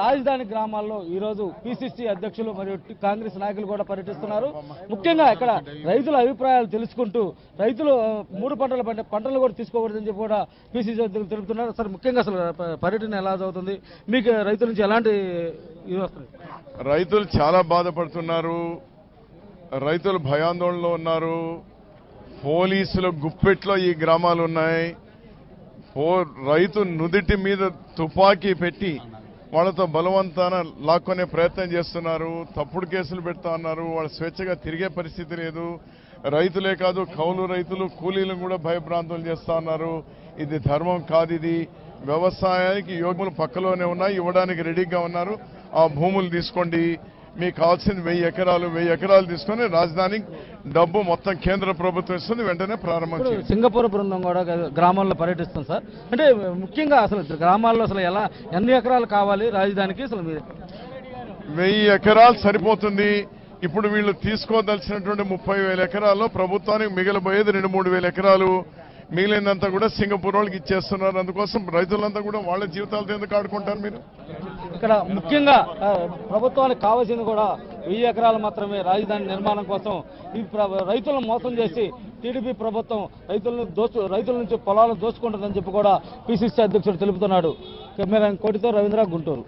రాజధాని గ్రామాల్లో ఈరోజు పిసిసి అధ్యక్షులు మరియు కాంగ్రెస్ నాయకులు కూడా పర్యటిస్తున్నారు. ముఖ్యంగా ఇక్కడ రైతుల అభిప్రాయాలు తెలుసుకుంటూ రైతులు 3 పంటలు కూడా తీసుకోకూడదని చెప్పి కూడా పిసిసి అధ్యక్షులు తెలుపుతున్నారు. సార్, ముఖ్యంగా అసలు పర్యటన ఎలా జరుగుతుంది, మీకు రైతుల నుంచి ఎలాంటి ఇది వస్తుంది? రైతులు చాలా బాధపడుతున్నారు, రైతులు భయాందోళనలో ఉన్నారు. పోలీసుల గుప్పెట్లో ఈ గ్రామాలు ఉన్నాయి. రైతు నుదిటి మీద తుపాకీ పెట్టి వాళ్ళతో బలవంతాన లాక్కొనే ప్రయత్నం చేస్తున్నారు. తప్పుడు కేసులు పెడతా ఉన్నారు. వాళ్ళు స్వేచ్ఛగా తిరిగే పరిస్థితి లేదు. రైతులే కాదు, కౌలు రైతులు, కూలీలను కూడా భయభ్రాంతులు చేస్తా ఉన్నారు. ఇది ధర్మం కాదు. ఇది వ్యవసాయానికి యోగ్యములు పక్కలోనే ఉన్నాయి, ఇవ్వడానికి రెడీగా ఉన్నారు. ఆ భూములు తీసుకోండి, మీకు కావాల్సింది 1000 ఎకరాలు తీసుకొని రాజధాని డబ్బు మొత్తం కేంద్ర ప్రభుత్వం ఇస్తుంది, వెంటనే ప్రారంభం చేయండి. సింగపూర్ బృందం కూడా గ్రామాల్లో పర్యటిస్తుంది సార్. అంటే ముఖ్యంగా అసలు గ్రామాల్లో అసలు ఎన్ని ఎకరాలు కావాలి రాజధానికి? అసలు 1000 ఎకరాలు సరిపోతుంది. ఇప్పుడు వీళ్ళు తీసుకోదలిసినటువంటి 30,000 ఎకరాల్లో ప్రభుత్వానికి మిగిలిపోయేది 2-3 వేల ఎకరాలు. మిగిలినంతా కూడా సింగపూర్ వాళ్ళకి ఇచ్చేస్తున్నారు. అందుకోసం రైతులంతా కూడా వాళ్ళ జీవితాలతో ఎందుకు ఆడుకుంటారు? మీరు ఇక్కడ ముఖ్యంగా ప్రభుత్వానికి కావాల్సింది కూడా 1000 ఎకరాలు మాత్రమే రాజధాని నిర్మాణం కోసం. ఈ రైతులను మోసం చేసి టీడీపీ ప్రభుత్వం రైతుల నుంచి పొలాలను దోచుకుంటుందని చెప్పి కూడా పిసిసి అధ్యక్షుడు తెలుపుతున్నాడు. కెమెరా కోటితో రవీంద్ర, గుంటూరు.